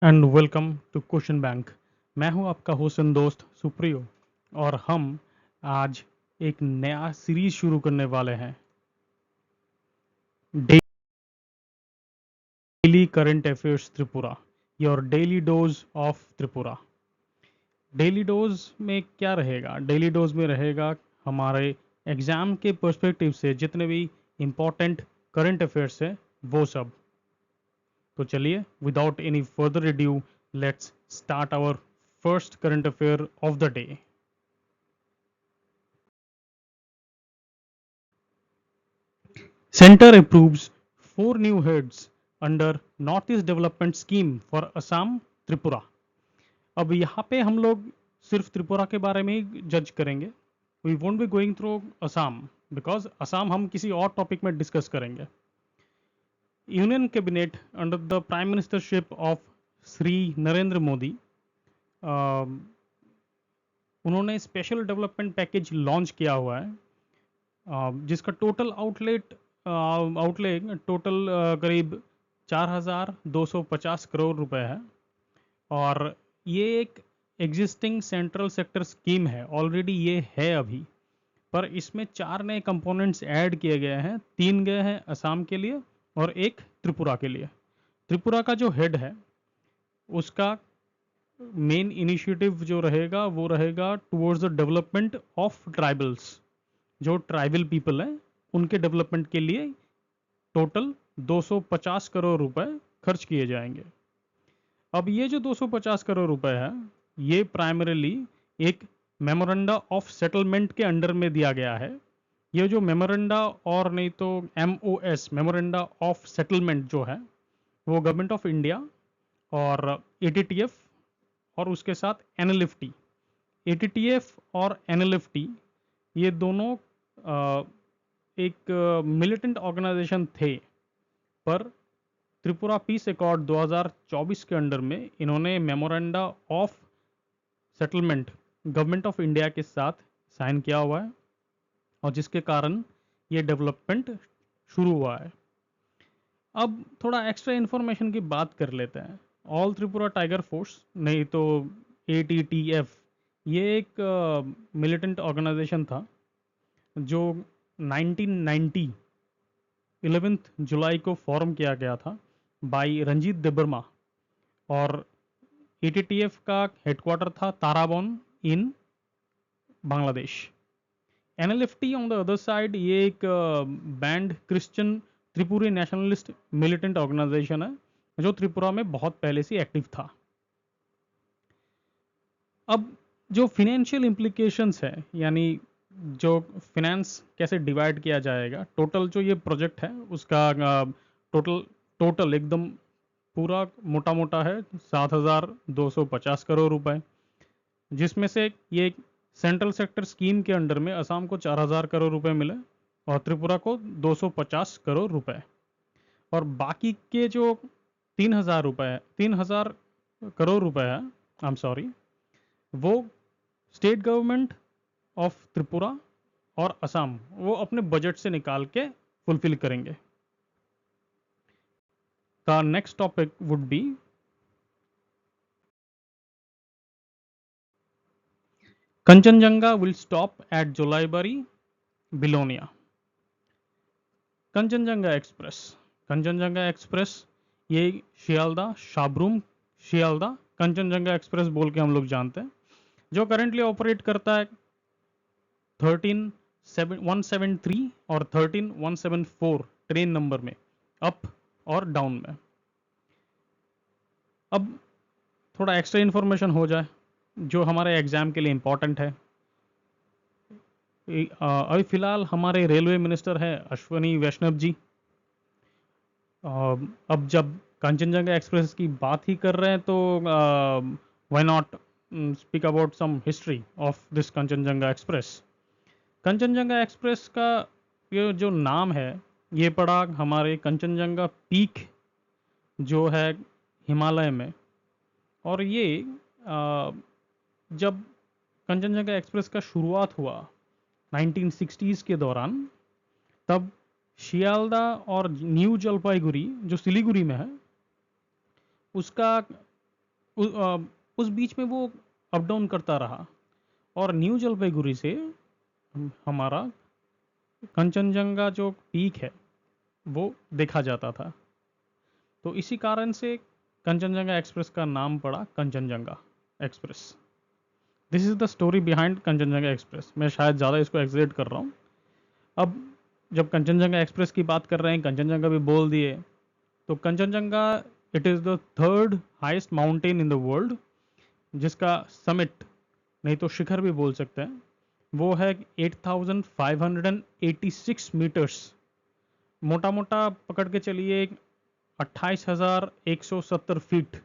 And welcome to question bank. मैं हूं आपका होस्ट एंड दोस्त सुप्रियो और हम आज एक नया सीरीज शुरू करने वाले हैं, daily current affairs Tripura, your daily dose of Tripura. Daily dose में क्या रहेगा? डेली डोज में रहेगा हमारे एग्जाम के पर्सपेक्टिव से जितने भी इम्पोर्टेंट करंट अफेयर्स है वो सब। तो चलिए, without any further ado, let's start our first current affair of the day. Center approves 4 new heads under Northeast Development Scheme for Assam, Tripura. अब यहाँ पे हम लोग सिर्फ त्रिपुरा के बारे में ही जज करेंगे। We won't be going through Assam, because Assam हम किसी और टॉपिक में डिस्कस करेंगे। Union cabinet under the prime ministership of Shri Narendra Modi, उन्होंने स्पेशल डेवलपमेंट पैकेज लॉन्च किया हुआ है, जिसका टोटल आउटले टोटल करीब 4,250 करोड़ रुपए है। और ये एक एग्जिस्टिंग सेंट्रल सेक्टर स्कीम है, ऑलरेडी ये है अभी, पर इसमें 4 नए कंपोनेंट्स ऐड किए गए हैं। 3 गए हैं असम के लिए और एक त्रिपुरा के लिए। त्रिपुरा का जो हेड है उसका मेन इनिशिएटिव जो रहेगा वो रहेगा towards the development of tribals. जो ट्राइबल पीपल हैं उनके डेवलपमेंट के लिए टोटल 250 करोड़ रुपए खर्च किए जाएंगे। अब ये जो 250 करोड़ रुपए है, ये प्राइमरीली एक मेमोरेंडा ऑफ सेटलमेंट के अंडर में दिया गया है। ये जो मेमोरेंडा, और नहीं तो MOS, मेमोरेंडा ऑफ सेटलमेंट जो है, वो गवर्नमेंट ऑफ इंडिया और ATTF और उसके साथ NLFT, ATTF और NLFT, ये दोनों एक मिलिटेंट ऑर्गेनाइजेशन थे, पर त्रिपुरा पीस अकॉर्ड 2024 के अंडर में इन्होंने memoranda of settlement government of India के साथ साइन किया हुआ है, और जिसके कारण ये डेवलपमेंट शुरू हुआ है। अब थोड़ा एक्स्ट्रा इन्फॉर्मेशन की बात कर लेते हैं। ऑल त्रिपुरा टाइगर फोर्स, नहीं तो ATTF, ये एक मिलिटेंट ऑर्गेनाइजेशन था जो 1990 11 जुलाई को फॉर्म किया गया था बाई रंजीत देबर्मा, और ATTF का हेडक्वार्टर था Tarabon in Bangladesh. NLFT on the other side, ये एक banned Christian Tripuri nationalist militant organisation है जो त्रिपुरा में बहुत पहले से एक्टिव था। अब जो फिनेंशियल इम्प्लीकेशंस है, यानी जो फिनेंस कैसे डिवाइड किया जाएगा, टोटल जो ये प्रोजेक्ट है उसका टोटल टोटल एकदम पूरा मोटा मोटा है 7,250 करोड़ रुपए, जिसमें से ये सेंट्रल सेक्टर स्कीम के अंडर में असम को 4,000 करोड़ रुपए मिले और त्रिपुरा को 250 करोड़ रुपए, और बाकी के जो 3,000 करोड़ रुपए है, आई एम सॉरी, वो स्टेट गवर्नमेंट ऑफ त्रिपुरा और असम वो अपने बजट से निकाल के फुलफिल करेंगे। The next topic would be Kanchenjunga will stop at Jolaibari, Bilonia. Kanchenjunga express, Kangchenjunga express, ये शियालदा शाबरूम शियालदा कंचनजंगा एक्सप्रेस बोल के हम लोग जानते हैं, जो करेंटली ऑपरेट करता है 13,173 और 13,174 ट्रेन नंबर में, अप और डाउन में। अब थोड़ा एक्स्ट्रा इन्फॉर्मेशन हो जाए जो हमारे एग्जाम के लिए इम्पोर्टेंट है। अभी फिलहाल हमारे रेलवे मिनिस्टर हैं अश्वनी वैष्णव जी। अब जब कंचनजंगा एक्सप्रेस की बात ही कर रहे हैं तो why not speak about some history of this Kangchenjunga express. Kangchenjunga express का ये जो नाम है, ये पड़ा हमारे कंचनजंगा पीक जो है हिमालय में, और ये जब कंचनजंगा एक्सप्रेस का शुरुआत हुआ 1960s के दौरान, तब शियालदा और न्यू जलपाईगुड़ी जो सिलीगुड़ी में है, उसका उस बीच में वो अप डाउन करता रहा और न्यू जलपाईगुड़ी से हमारा कंचनजंगा जो पीक है वो देखा जाता था। तो इसी कारण से कंचनजंगा एक्सप्रेस का नाम पड़ा Kanchenjunga express. This is the story behind Kanchenjunga express. मैं शायद ज़्यादा इसको एग्जेट कर रहा हूँ। अब जब कंचनजंगा एक्सप्रेस की बात कर रहे हैं, कंचनजंगा भी बोल दिए, तो Kanchenjunga it is the third highest mountain in the world, जिसका समिट नहीं तो शिखर भी बोल सकते हैं, वो है 8586 मीटर्स। मोटा मोटा पकड़ के चलिए 28,170 फीट।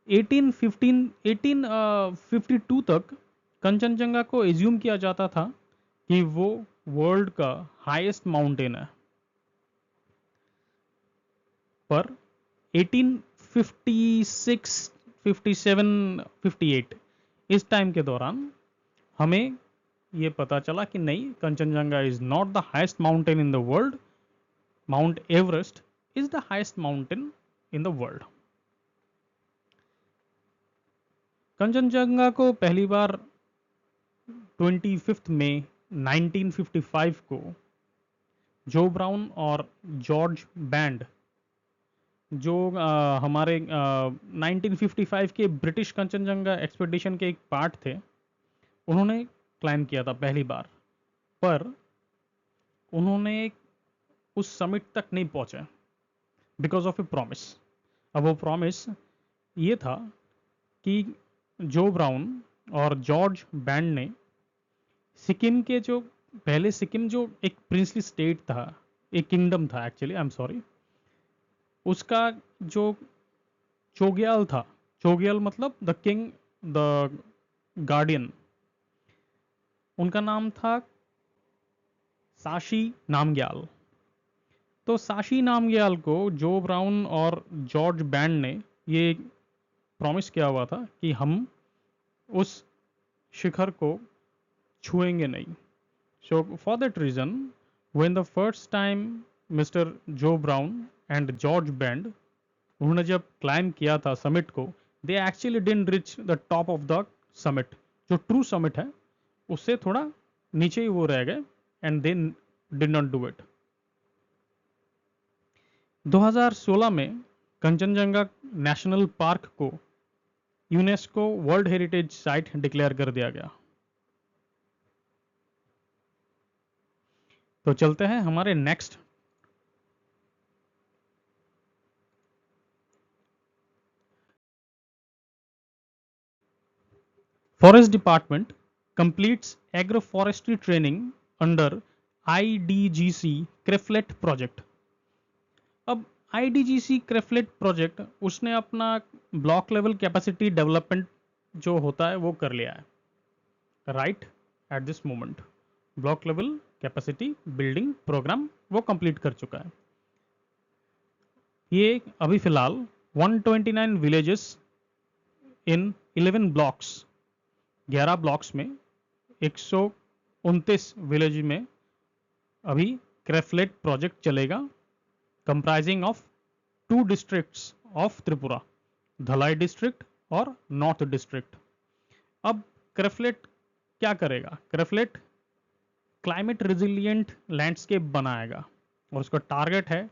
1852 तक कंचनजंगा को एज्यूम किया जाता था कि वो वर्ल्ड का हाईएस्ट माउंटेन है, पर 1856, 57, 58 इस टाइम के दौरान हमें ये पता चला कि नहीं, Kanchenjunga is not the highest mountain in the world, mount Everest is the highest mountain in the world. Kanchenjunga को पहली बार 25 मई 1955 को जो ब्राउन और जॉर्ज बैंड, जो हमारे 1955 के ब्रिटिश कंचनजंगा एक्सपेडिशन के एक पार्ट थे, उन्होंने क्लाइम किया था पहली बार। पर उन्होंने उस समिट तक नहीं पहुंचे बिकॉज ऑफ ए प्रॉमिस। अब वो प्रॉमिस ये था कि जो ब्राउन और जॉर्ज बैंड ने सिक्किम के जो पहले, सिक्किम जो एक प्रिंसली स्टेट था, एक किंगडम था एक्चुअली, आई एम सॉरी, उसका जो चोग्याल था, चोग्याल मतलब द किंग, द गार्डियन, उनका नाम था साशी नामग्याल। तो साशी नामग्याल को जो ब्राउन और जॉर्ज बैंड ने ये प्रॉमिस किया हुआ था कि हम उस शिखर को छुएंगे नहीं। So for that reason when the first time mister Joe Brown and George Band, उन्होंने जब क्लाइम किया था समिट को, they actually didn't reach the top of the summit. जो ट्रू समिट है उससे थोड़ा नीचे ही वो रह गए and they did not do it. 2016 में कंचनजंगा नेशनल पार्क को UNESCO world heritage site declare कर दिया गया। तो चलते हैं हमारे next. Forest department completes agro forestry training under IDGC craflet project. अब आईडीजीसी क्रेफलेट प्रोजेक्ट, उसने अपना ब्लॉक लेवल कैपेसिटी डेवलपमेंट जो होता है वो कर लिया है right at this moment. Block level capacity building programme वो कंप्लीट कर चुका है। ये अभी फिलहाल 129 विलेजेस इन 11 ब्लॉक्स, 11 ब्लॉक्स में 129 विलेज में अभी क्रेफलेट प्रोजेक्ट चलेगा, comprising of 2 districts of Tripura, Dhalai district और नॉर्थ डिस्ट्रिक्ट। अब क्रेफलेट क्या करेगा? क्रेफलेट क्लाइमेट रिजिलियंट लैंडस्केप बनाएगा और उसका टारगेट है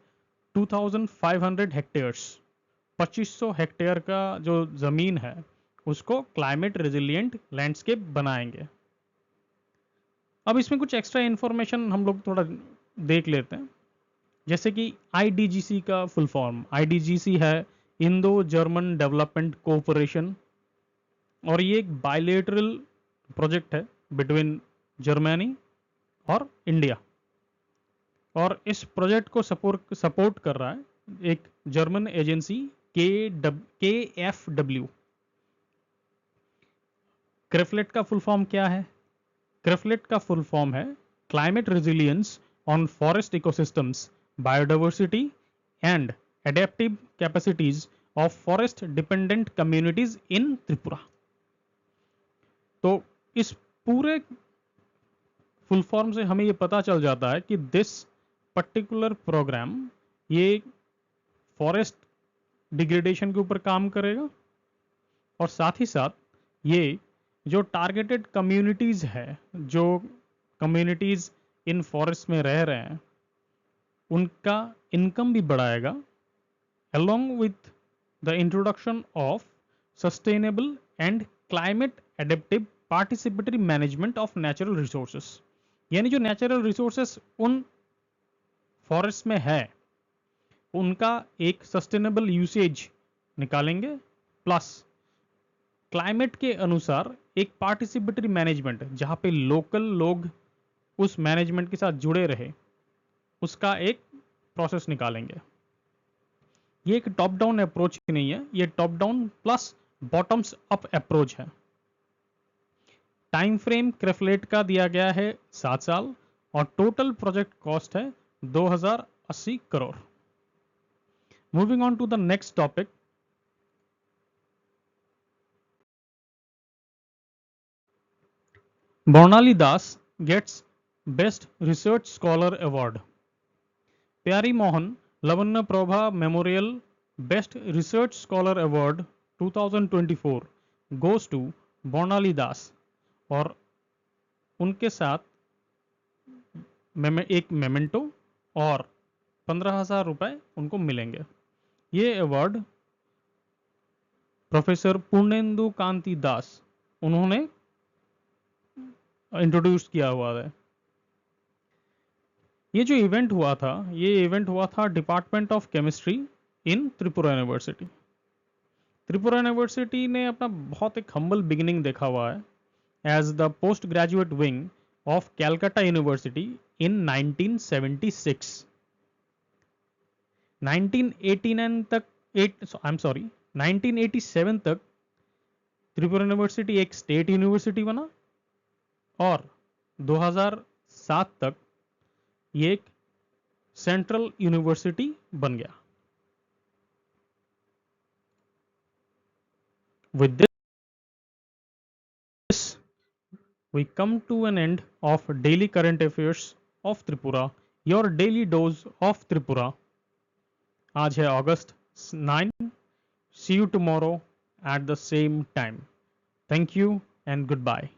2500 हेक्टेयर्स, 2500 हेक्टेयर का जो ज़मीन है उसको क्लाइमेट रेजिलिएंट लैंडस्केप बनाएंगे। अब इसमें कुछ एक्स्ट्रा इन्फॉर्मेशन हम लोग थोड़ा देख लेते हैं, जैसे कि आईडीजीसी का फुल फॉर्म, आईडीजीसी है इंडो जर्मन डेवलपमेंट कोऑपरेशन, और ये एक बायलेटरल प्रोजेक्ट है बिटवीन जर्मनी और इंडिया। और इस प्रोजेक्ट को सपोर्ट कर रहा है एक जर्मन एजेंसी KFW। क्रेफलेट का फुल फॉर्म क्या है? क्रेफलेट का फुल फॉर्म है climate resilience on forest ecosystems, biodiversity and adaptive capacities of forest dependent communities in Tripura. तो इस पूरे फुल फॉर्म से हमें ये पता चल जाता है कि दिस पर्टिकुलर प्रोग्राम ये फॉरेस्ट डिग्रेडेशन के ऊपर काम करेगा, और साथ ही साथ ये जो टारगेटेड कम्युनिटीज़ है, जो कम्युनिटीज़ इन फॉरेस्ट में रह रहे हैं, उनका इनकम भी बढ़ाएगा, along with the introduction of sustainable and climate adaptive participatory management of natural resources। यानी जो नेचुरल रिसोर्सेस उन फॉरेस्ट में है उनका एक सस्टेनेबल यूसेज निकालेंगे, प्लस क्लाइमेट के अनुसार एक पार्टिसिपेटरी मैनेजमेंट जहाँ पे लोकल लोग उस मैनेजमेंट के साथ जुड़े रहे, उसका एक प्रोसेस निकालेंगे। ये एक टॉप डाउन अप्रोच नहीं है, ये top down plus bottoms up approach है। टाइम फ्रेम क्रेफलेट का दिया गया है 7 साल और टोटल प्रोजेक्ट कॉस्ट है 2080 crore. Moving on to the next topic, Barnali Das gets best research scholar award. Pyari Mohan Lavanya Prabha memorial best research scholar award 2024 goes to Barnali Das, और उनके साथ एक मेमेंटो और 15,000 रुपए उनको मिलेंगे। ये अवार्ड प्रोफेसर पूर्णेंदु कांति दास उन्होंने इंट्रोड्यूस किया हुआ है। ये जो इवेंट हुआ था, ये इवेंट हुआ था department of chemistry in Tripura university. Tripura university ने अपना बहुत एक हम्बल बिगिनिंग देखा हुआ है as the post graduate wing of Calcutta university in 1976। 1989 तक 1987 तक त्रिपुरा यूनिवर्सिटी एक स्टेट यूनिवर्सिटी बना और 2007 तक ये एक सेंट्रल यूनिवर्सिटी बन गया। With this, we come to an end of daily current affairs of Tripura, your daily dose of Tripura। आज है August 9। See you tomorrow at the same time. Thank you and goodbye.